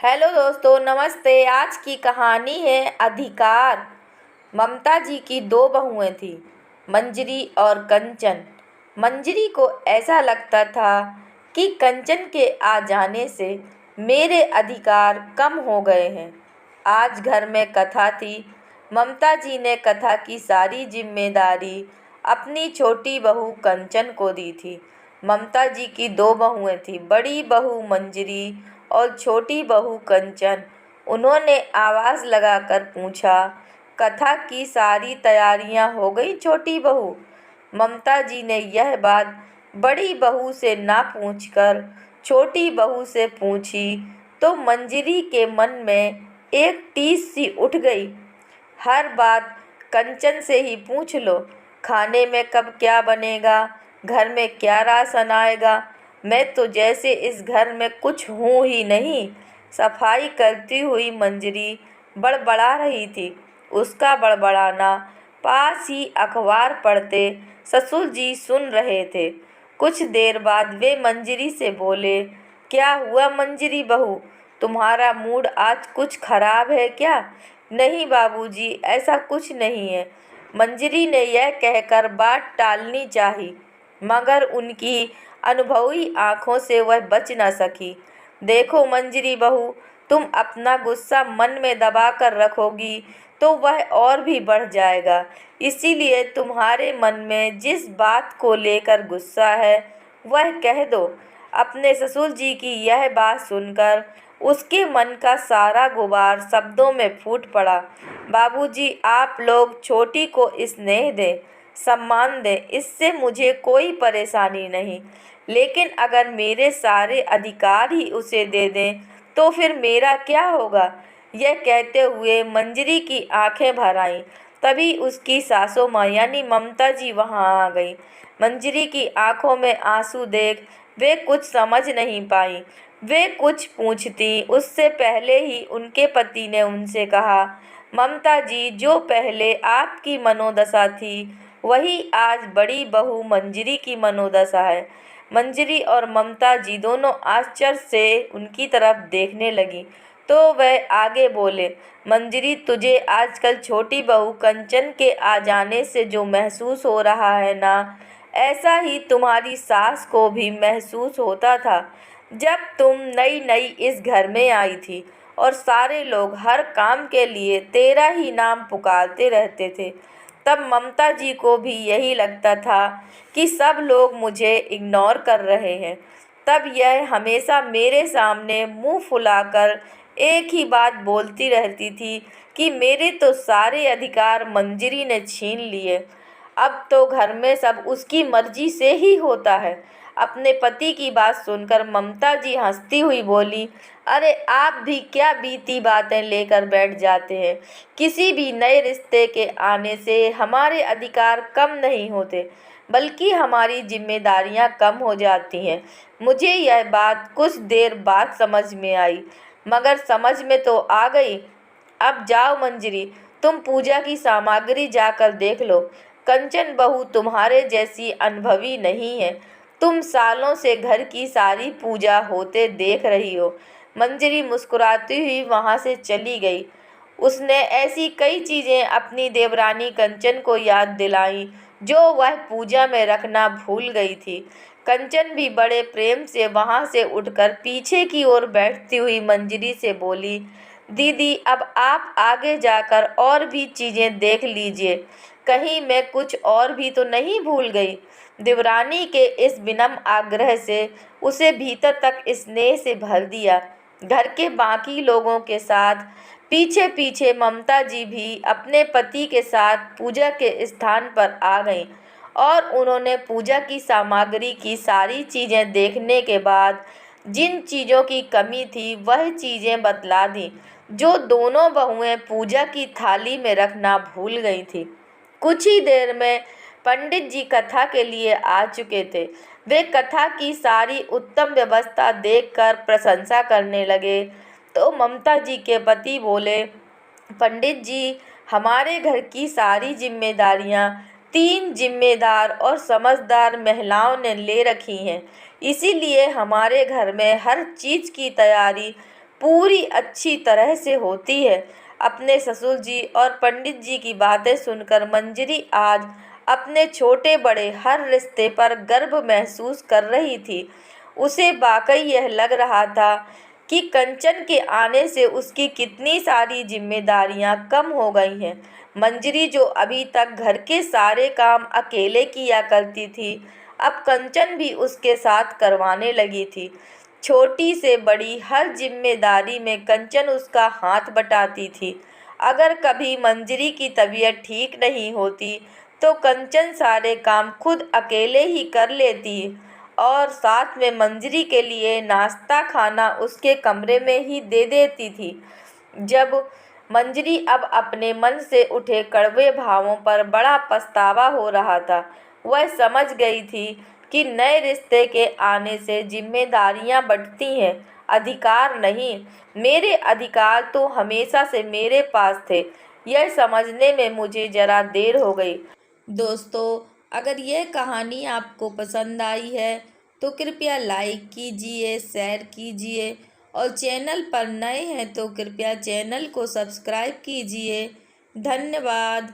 Hello दोस्तों, नमस्ते। आज की कहानी है अधिकार। ममता जी की दो बहुएं थीं, मंजरी और कंचन। मंजरी को ऐसा लगता था कि कंचन के आ जाने से मेरे अधिकार कम हो गए हैं। आज घर में कथा थी। ममता जी ने कथा की सारी जिम्मेदारी अपनी छोटी बहू कंचन को दी थी। ममता जी की दो बहुएं थीं, बड़ी बहू मंजरी और छोटी बहू कंचन। उन्होंने आवाज़ लगाकर पूछा, कथा की सारी तैयारियां हो गई छोटी बहू? ममता जी ने यह बात बड़ी बहू से ना पूछकर छोटी बहू से पूछी तो मंजरी के मन में एक टीस सी उठ गई। हर बात कंचन से ही पूछ लो। खाने में कब क्या बनेगा, घर में क्या राशन आएगा। मैं तो जैसे इस घर में कुछ हूँ ही नहीं। सफाई करती हुई मंजरी बड़बड़ा रही थी। उसका बड़बड़ाना पास ही अखबार पढ़ते ससुर जी सुन रहे थे। कुछ देर बाद वे मंजरी से बोले, क्या हुआ मंजरी बहू, तुम्हारा मूड आज कुछ खराब है क्या? नहीं बाबूजी, ऐसा कुछ नहीं है। मंजरी ने यह कहकर बात टालनी चाही, मगर उनकी अनुभवी आंखों से वह बच न सकी। देखो मंजरी बहू, तुम अपना गुस्सा मन में दबा कर रखोगी तो वह और भी बढ़ जाएगा। इसीलिए तुम्हारे मन में जिस बात को लेकर गुस्सा है वह कह दो। अपने ससुर जी की यह बात सुनकर उसके मन का सारा गुबार शब्दों में फूट पड़ा। बाबूजी, आप लोग छोटी को स्नेह दें, सम्मान दें, इससे मुझे कोई परेशानी नहीं। लेकिन अगर मेरे सारे अधिकार ही उसे दे दें तो फिर मेरा क्या होगा? यह कहते हुए मंजरी की आंखें भर आईं। तभी उसकी सासू माँ यानी ममता जी वहाँ आ गई। मंजरी की आंखों में आंसू देख वे कुछ समझ नहीं पाई। वे कुछ पूछती उससे पहले ही उनके पति ने उनसे कहा, ममता जी, जो पहले आपकी मनोदशा थी वही आज बड़ी बहू मंजरी की मनोदशा है। मंजरी और ममता जी दोनों आश्चर्य से उनकी तरफ देखने लगी तो वह आगे बोले, मंजरी, तुझे आजकल छोटी बहू कंचन के आ जाने से जो महसूस हो रहा है ना, ऐसा ही तुम्हारी सास को भी महसूस होता था जब तुम नई नई इस घर में आई थी और सारे लोग हर काम के लिए तेरा ही नाम पुकारते रहते थे। तब ममता जी को भी यही लगता था कि सब लोग मुझे इग्नोर कर रहे हैं। तब यह हमेशा मेरे सामने मुंह फुलाकर एक ही बात बोलती रहती थी कि मेरे तो सारे अधिकार मंजरी ने छीन लिए। अब तो घर में सब उसकी मर्जी से ही होता है। अपने पति की बात सुनकर ममता जी हंसती हुई बोली, अरे आप भी क्या बीती बातें लेकर बैठ जाते हैं। किसी भी नए रिश्ते के आने से हमारे अधिकार कम नहीं होते, बल्कि हमारी जिम्मेदारियां कम हो जाती हैं। मुझे यह बात कुछ देर बाद समझ में आई, मगर समझ में तो आ गई। अब जाओ मंजरी, तुम पूजा की सामग्री जाकर देख लो। कंचन बहू तुम्हारे जैसी अनुभवी नहीं है। तुम सालों से घर की सारी पूजा होते देख रही हो। मंजरी मुस्कुराती हुई वहाँ से चली गई। उसने ऐसी कई चीज़ें अपनी देवरानी कंचन को याद दिलाई जो वह पूजा में रखना भूल गई थी। कंचन भी बड़े प्रेम से वहाँ से उठकर पीछे की ओर बैठती हुई मंजरी से बोली, दीदी, अब आप आगे जाकर और भी चीज़ें देख लीजिए, कहीं मैं कुछ और भी तो नहीं भूल गई। देवरानी के इस विनम्र आग्रह से उसे भीतर तक स्नेह से भर दिया। घर के बाकी लोगों के साथ पीछे पीछे ममता जी भी अपने पति के साथ पूजा के स्थान पर आ गईं और उन्होंने पूजा की सामग्री की सारी चीज़ें देखने के बाद जिन चीज़ों की कमी थी वह चीज़ें बतला दी जो दोनों बहुएं पूजा की थाली में रखना भूल गई थी। कुछ ही देर में पंडित जी कथा के लिए आ चुके थे। वे कथा की सारी उत्तम व्यवस्था देखकर प्रशंसा करने लगे तो ममता जी के पति बोले, पंडित जी, हमारे घर की सारी जिम्मेदारियां 3 जिम्मेदार और समझदार महिलाओं ने ले रखी हैं। इसीलिए हमारे घर में हर चीज़ की तैयारी पूरी अच्छी तरह से होती है। अपने ससुर जी और पंडित जी की बातें सुनकर मंजरी आज अपने छोटे बड़े हर रिश्ते पर गर्व महसूस कर रही थी। उसे वाकई यह लग रहा था कि कंचन के आने से उसकी कितनी सारी जिम्मेदारियां कम हो गई हैं। मंजरी जो अभी तक घर के सारे काम अकेले किया करती थी, अब कंचन भी उसके साथ करवाने लगी थी। छोटी से बड़ी हर जिम्मेदारी में कंचन उसका हाथ बटाती थी। अगर कभी मंजरी की तबीयत ठीक नहीं होती तो कंचन सारे काम खुद अकेले ही कर लेती और साथ में मंजरी के लिए नाश्ता खाना उसके कमरे में ही दे देती थी। जब मंजरी अब अपने मन से उठे कड़वे भावों पर बड़ा पछतावा हो रहा था। वह समझ गई थी कि नए रिश्ते के आने से जिम्मेदारियां बढ़ती हैं, अधिकार नहीं। मेरे अधिकार तो हमेशा से मेरे पास थे, यह समझने में मुझे ज़रा देर हो गई। दोस्तों, अगर यह कहानी आपको पसंद आई है तो कृपया लाइक कीजिए, शेयर कीजिए और चैनल पर नए हैं तो कृपया चैनल को सब्सक्राइब कीजिए। धन्यवाद।